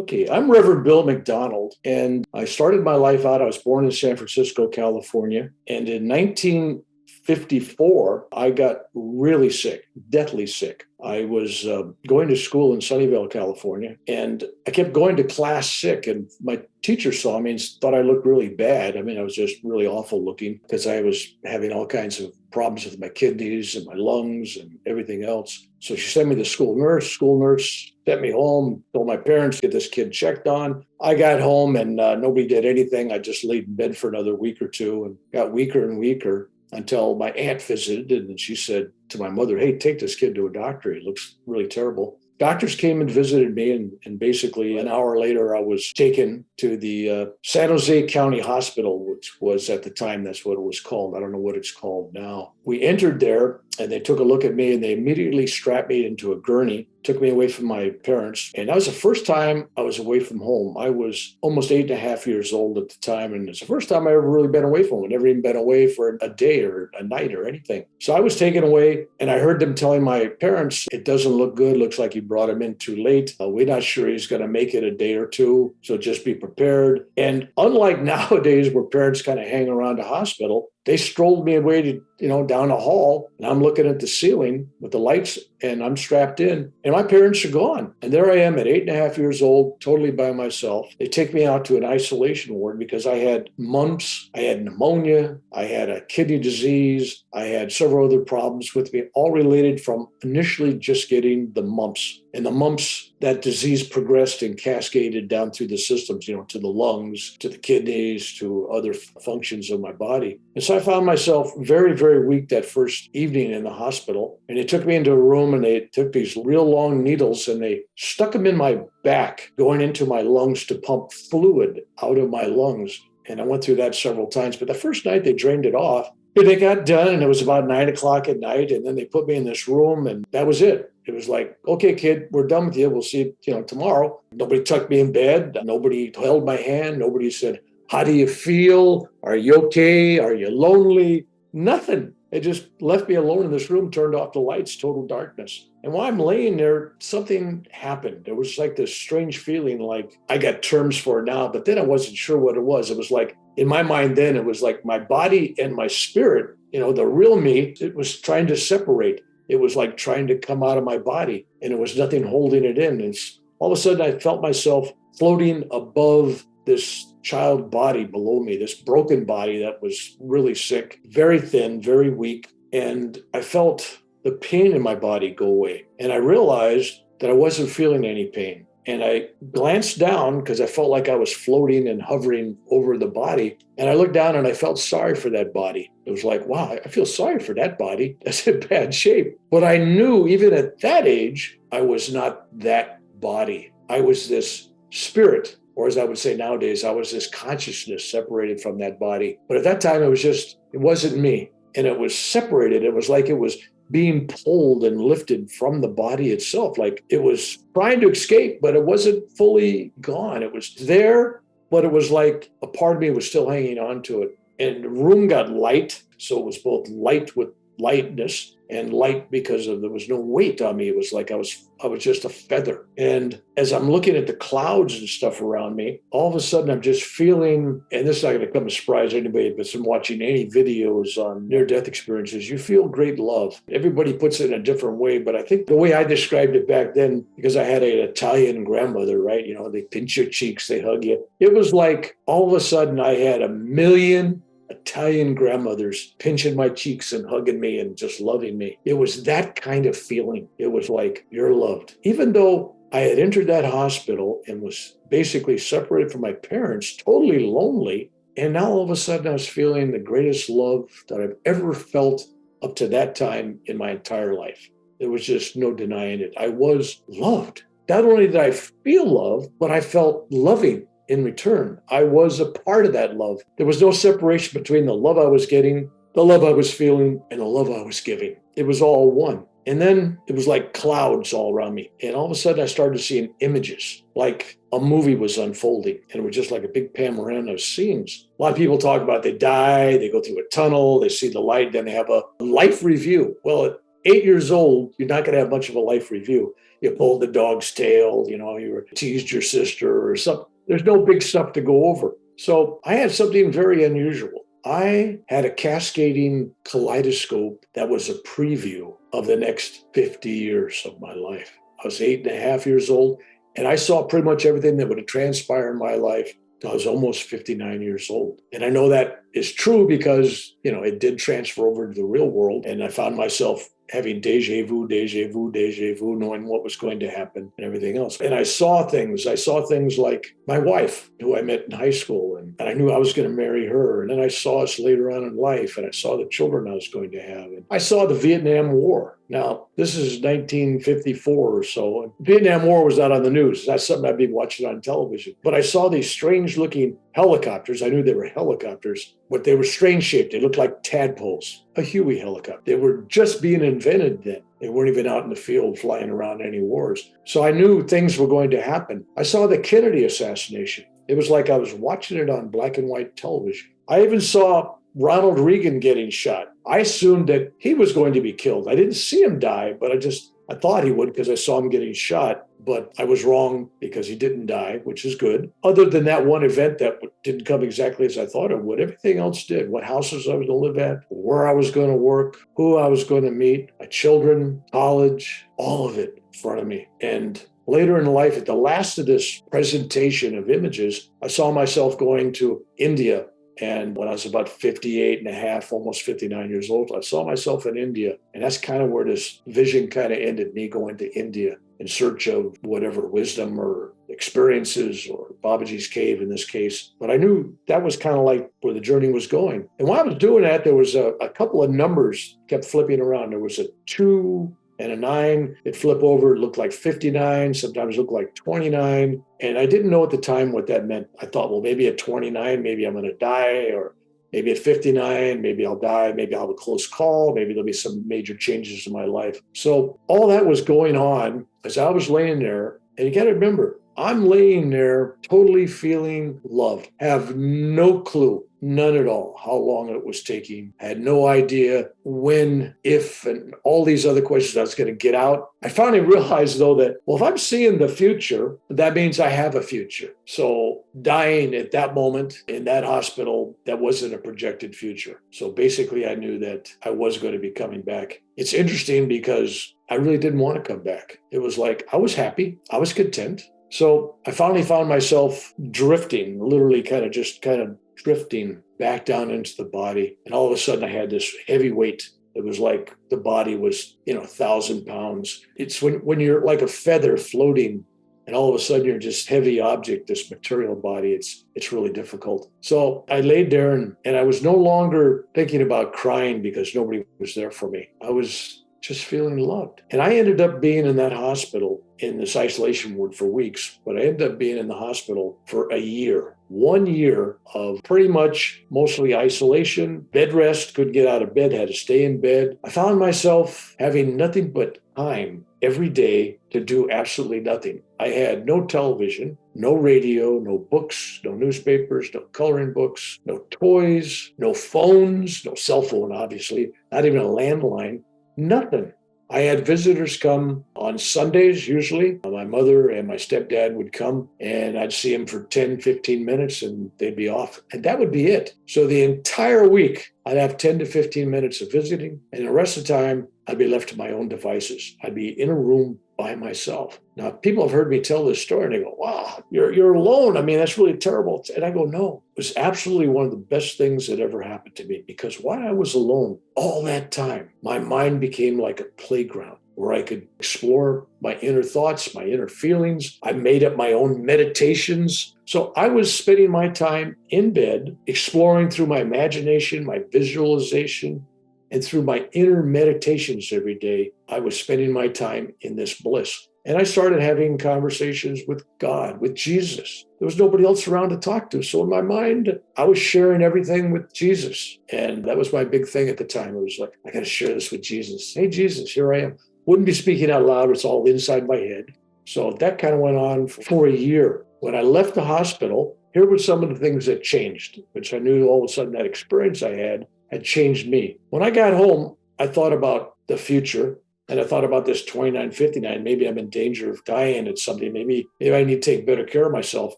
Okay, I'm Reverend Bill McDonald, and I started my life out. I was born in San Francisco, California, and in 1954, I got really sick, deathly sick. I was going to school in Sunnyvale, California, and I kept going to class sick. And my teacher saw me and thought I looked really bad. I mean, I was just really awful looking because I was having all kinds of problems with my kidneys and my lungs and everything else. So she sent me to the school nurse. School nurse sent me home, told my parents, get this kid checked on. I got home and nobody did anything. I just laid in bed for another week or two and got weaker and weaker until my aunt visited, and she said to my mother, hey, take this kid to a doctor. He looks really terrible. Doctors came and visited me, and basically an hour later, I was taken to the San Jose County Hospital, which was at the time, that's what it was called. I don't know what it's called now. We entered there, and they took a look at me, and they immediately strapped me into a gurney, took me away from my parents. And that was the first time I was away from home. I was almost 8.5 years old at the time, and it's the first time I ever really been away from home. I'd never even been away for a day or a night or anything. So I was taken away, and I heard them telling my parents, it doesn't look good. Looks like you brought him in too late. We're not sure he's going to make it a day or two, so just be prepared. And unlike nowadays where parents kind of hang around a hospital, they strolled me away to, down the hall, and I'm looking at the ceiling with the lights, and I'm strapped in, and my parents are gone. And there I am at 8.5 years old, totally by myself. They take me out to an isolation ward because I had mumps, I had pneumonia, I had a kidney disease, I had several other problems with me, all related from initially just getting the mumps. And the mumps, that disease progressed and cascaded down through the systems, to the lungs, to the kidneys, to other functions of my body. And so I found myself very, very weak that first evening in the hospital. And they took me into a room, and they took these real long needles and they stuck them in my back, going into my lungs to pump fluid out of my lungs. And I went through that several times. But the first night they drained it off. They got done, and it was about 9 o'clock at night. And then they put me in this room, and that was it. It was like, okay, kid, we're done with you. We'll see you, tomorrow. Nobody tucked me in bed. Nobody held my hand. Nobody said, how do you feel? Are you okay? Are you lonely? Nothing. They just left me alone in this room, turned off the lights, total darkness. And while I'm laying there, something happened. There was like this strange feeling, like I got terms for it now, but then I wasn't sure what it was. It was like, in my mind then, it was like my body and my spirit, the real me, it was trying to separate. It was like trying to come out of my body, and it was nothing holding it in. And all of a sudden, I felt myself floating above this child body below me, this broken body that was really sick, very thin, very weak. And I felt the pain in my body go away. And I realized that I wasn't feeling any pain. And I glanced down because I felt like I was floating and hovering over the body. And I looked down and I felt sorry for that body. It was like, wow, I feel sorry for that body. That's in bad shape. But I knew even at that age, I was not that body. I was this spirit, or as I would say nowadays, I was this consciousness separated from that body. But at that time, it wasn't me. And it was separated. It was like it was being pulled and lifted from the body itself. Like it was trying to escape, but it wasn't fully gone. It was there, but it was like a part of me was still hanging on to it. And the room got light. So it was both light with lightness and light because there was no weight on me. It was like I was just a feather. And as I'm looking at the clouds and stuff around me, all of a sudden I'm just feeling, and this is not going to come as a surprise to anybody, but from watching any videos on near-death experiences, you feel great love. Everybody puts it in a different way, but I think the way I described it back then, because I had an Italian grandmother, right? They pinch your cheeks, they hug you. It was like all of a sudden I had 1,000,000 Italian grandmothers pinching my cheeks and hugging me and just loving me. It was that kind of feeling. It was like, you're loved. Even though I had entered that hospital and was basically separated from my parents, totally lonely, and now all of a sudden I was feeling the greatest love that I've ever felt up to that time in my entire life. There was just no denying it. I was loved. Not only did I feel love, but I felt loving in return. I was a part of that love. There was no separation between the love I was getting, the love I was feeling, and the love I was giving. It was all one. And then it was like clouds all around me. And all of a sudden I started seeing images, like a movie was unfolding. And it was just like a big panorama of scenes. A lot of people talk about they die, they go through a tunnel, they see the light, then they have a life review. Well, 8 years old, you're not going to have much of a life review. You pulled the dog's tail, you teased your sister or something. There's no big stuff to go over. So I had something very unusual. I had a cascading kaleidoscope that was a preview of the next 50 years of my life. I was 8.5 years old, and I saw pretty much everything that would have transpired in my life till I was almost 59 years old. And I know that is true because, it did transfer over to the real world. And I found myself having deja vu, knowing what was going to happen and everything else. And I saw things like my wife, who I met in high school, and I knew I was going to marry her. And then I saw us later on in life, and I saw the children I was going to have. And I saw the Vietnam War. Now, this is 1954 or so. And the Vietnam War was not on the news. That's something I'd be watching on television. But I saw these strange-looking helicopters. I knew they were helicopters, but they were strange-shaped. They looked like tadpoles, a Huey helicopter. They were just being invented then. They weren't even out in the field flying around any wars. So I knew things were going to happen. I saw the Kennedy assassination. It was like I was watching it on black and white television. I even saw Ronald Reagan getting shot. I assumed that he was going to be killed. I didn't see him die, but I thought he would because I saw him getting shot. But I was wrong because he didn't die, which is good. Other than that one event that didn't come exactly as I thought it would, everything else did. What houses I was going to live at, where I was going to work, who I was going to meet, my children, college, all of it in front of me. And later in life, at the last of this presentation of images, I saw myself going to India. And when I was about 58 and a half, almost 59 years old, I saw myself in India. And that's kind of where this vision kind of ended, me going to India in search of whatever wisdom or experiences, or Babaji's cave in this case. But I knew that was kind of like where the journey was going. And while I was doing that, there was a couple of numbers kept flipping around. There was a 2 and a 9. It'd flip over, it looked like 59, sometimes looked like 29. And I didn't know at the time what that meant. I thought, well, maybe at 29, maybe I'm going to die, or maybe at 59, maybe I'll die, maybe I'll have a close call, maybe there'll be some major changes in my life. So all that was going on as I was laying there. And you got to remember, I'm laying there totally feeling loved, have no clue, none at all, how long it was taking. I had no idea when, if, and all these other questions I was going to get out. I finally realized, though, that, well, if I'm seeing the future, that means I have a future. So dying at that moment in that hospital, that wasn't a projected future. So basically, I knew that I was going to be coming back. It's interesting because I really didn't want to come back. It was like I was happy. I was content. So I finally found myself drifting, literally kind of drifting back down into the body. And all of a sudden I had this heavy weight. It was like the body was, 1,000 pounds. It's when you're like a feather floating and all of a sudden you're just heavy object, this material body, it's really difficult. So I laid there and I was no longer thinking about crying because nobody was there for me. I was just feeling loved. And I ended up being in that hospital in this isolation ward for weeks, but I ended up being in the hospital for a year. 1 year of pretty much mostly isolation, bed rest, couldn't get out of bed, had to stay in bed. I found myself having nothing but time every day to do absolutely nothing. I had no television, no radio, no books, no newspapers, no coloring books, no toys, no phones, no cell phone, obviously, not even a landline. Nothing. I had visitors come on Sundays, usually. My mother and my stepdad would come, and I'd see them for 10, 15 minutes, and they'd be off. And that would be it. So the entire week, I'd have 10 to 15 minutes of visiting, and the rest of the time, I'd be left to my own devices. I'd be in a room by myself. Now, people have heard me tell this story, and they go, wow, you're alone. I mean, that's really terrible. And I go, no, it was absolutely one of the best things that ever happened to me, because while I was alone all that time, my mind became like a playground where I could explore my inner thoughts, my inner feelings. I made up my own meditations. So I was spending my time in bed, exploring through my imagination, my visualization, and through my inner meditations every day. I was spending my time in this bliss. And I started having conversations with God, with Jesus. There was nobody else around to talk to. So in my mind, I was sharing everything with Jesus. And that was my big thing at the time. It was like, I got to share this with Jesus. Hey, Jesus, here I am. Wouldn't be speaking out loud. It's all inside my head. So that kind of went on for a year. When I left the hospital, here were some of the things that changed, which I knew all of a sudden that experience I had changed me. When I got home, I thought about the future. And I thought about this 29, 59. Maybe I'm in danger of dying at something. Maybe I need to take better care of myself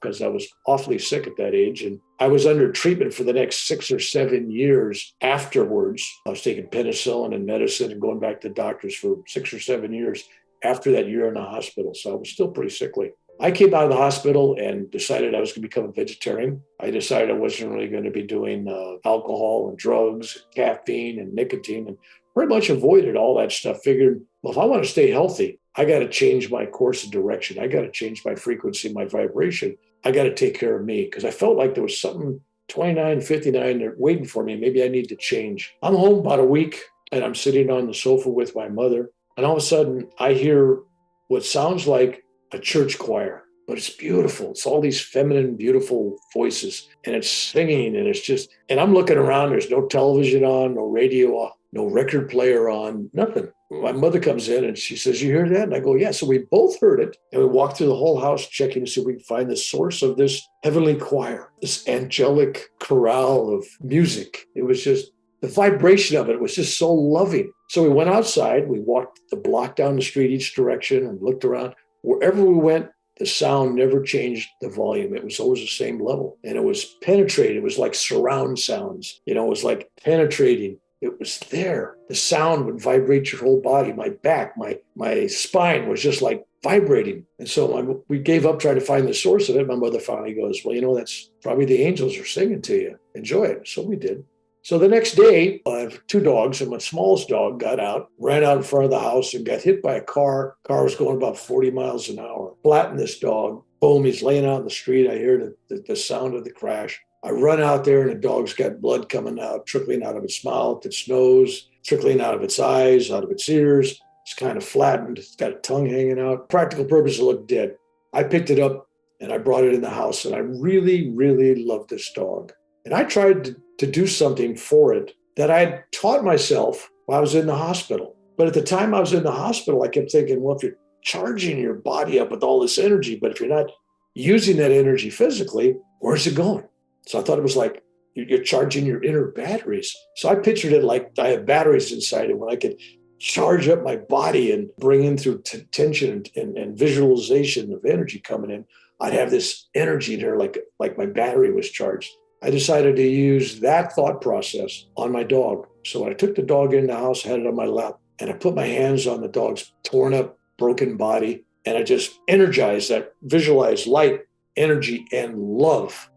because I was awfully sick at that age. And I was under treatment for the next 6 or 7 years afterwards. I was taking penicillin and medicine and going back to doctors for 6 or 7 years after that year in the hospital. So I was still pretty sickly. I came out of the hospital and decided I was going to become a vegetarian. I decided I wasn't really going to be doing alcohol and drugs, caffeine and nicotine, and pretty much avoided all that stuff. Figured, well, if I want to stay healthy, I got to change my course of direction. I got to change my frequency, my vibration. I got to take care of me because I felt like there was something 29, 59 waiting for me. Maybe I need to change. I'm home about a week and I'm sitting on the sofa with my mother. And all of a sudden I hear what sounds like a church choir, but it's beautiful. It's all these feminine, beautiful voices and it's singing and it's just, and I'm looking around, there's no television on, no radio on, no record player on, nothing. My mother comes in and she says, you hear that? And I go, yeah. So we both heard it. And we walked through the whole house checking to see if we can find the source of this heavenly choir, this angelic chorale of music. It was just, the vibration of it was just so loving. So we went outside, we walked the block down the street each direction and looked around. Wherever we went, the sound never changed the volume. It was always the same level. And it was penetrating. It was like surround sounds. It was like penetrating. It was there. The sound would vibrate your whole body. My back, my spine was just like vibrating. And so we gave up trying to find the source of it. My mother finally goes, well, that's probably the angels are singing to you. Enjoy it. So we did. So the next day, I have 2 dogs, and my smallest dog got out, ran out in front of the house and got hit by a car. Car was going about 40 miles an hour. Flattened this dog. Boom, he's laying out in the street. I hear the sound of the crash. I run out there, and the dog's got blood coming out, trickling out of its mouth, its nose, trickling out of its eyes, out of its ears. It's kind of flattened. It's got a tongue hanging out. Practical purpose, it looked dead. I picked it up, and I brought it in the house, and I really, really loved this dog. And I tried to do something for it that I had taught myself while I was in the hospital. But at the time I was in the hospital, I kept thinking, well, if you're charging your body up with all this energy, but if you're not using that energy physically, where's it going? So I thought it was like you're charging your inner batteries. So I pictured it like I have batteries inside it when I could charge up my body and bring in through tension and visualization of energy coming in. I'd have this energy there like my battery was charged. I decided to use that thought process on my dog. So I took the dog in the house, had it on my lap, and I put my hands on the dog's torn up, broken body. And I just energized that, visualized light, energy, and love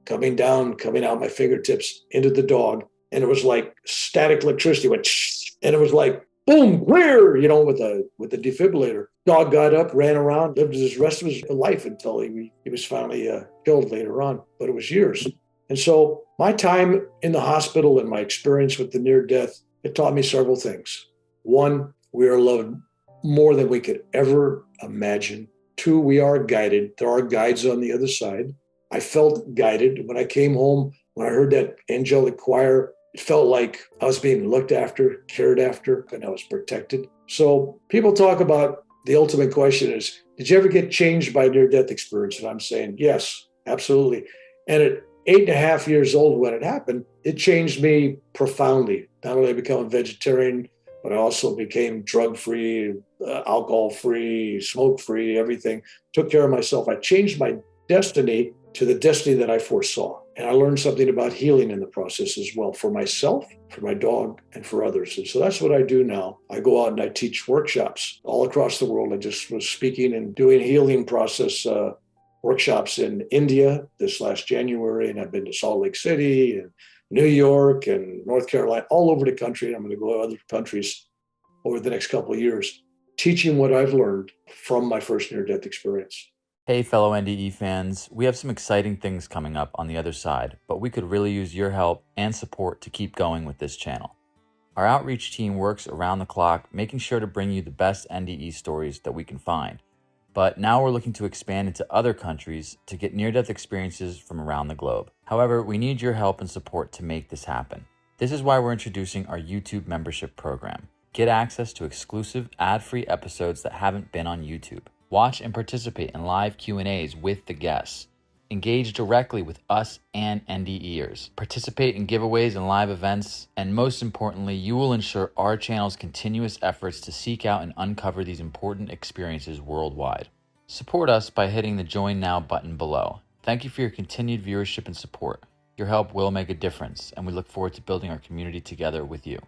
coming out my fingertips into the dog. And it was like static electricity went, and it was like, boom, clear, with the defibrillator. Dog got up, ran around, lived his rest of his life until he was finally killed later on. But it was years. And so my time in the hospital and my experience with the near death, it taught me several things. 1, we are loved more than we could ever imagine. 2, we are guided. There are guides on the other side. I felt guided. When I came home, when I heard that angelic choir, it felt like I was being looked after, cared after, and I was protected. So people talk about the ultimate question is, did you ever get changed by a near-death experience? And I'm saying, yes, absolutely. And at 8.5 years old when it happened, it changed me profoundly. Not only become a vegetarian, but I also became drug-free, alcohol-free, smoke-free, everything. Took care of myself. I changed my destiny to the destiny that I foresaw. And I learned something about healing in the process as well, for myself, for my dog, and for others. And so that's what I do now. I go out and I teach workshops all across the world. I just was speaking and doing healing process workshops in India this last January, and I've been to Salt Lake City and New York and North Carolina, all over the country. And I'm going to go to other countries over the next couple of years, teaching what I've learned from my first near-death experience. Hey, fellow NDE fans, we have some exciting things coming up on the other side, but we could really use your help and support to keep going with this channel. Our outreach team works around the clock, making sure to bring you the best NDE stories that we can find. But now we're looking to expand into other countries to get near-death experiences from around the globe. However, we need your help and support to make this happen. This is why we're introducing our YouTube membership program. Get access to exclusive ad-free episodes that haven't been on YouTube. Watch and participate in live Q&As with the guests. Engage directly with us and NDEers. Participate in giveaways and live events. And most importantly, you will ensure our channel's continuous efforts to seek out and uncover these important experiences worldwide. Support us by hitting the Join Now button below. Thank you for your continued viewership and support. Your help will make a difference, and we look forward to building our community together with you.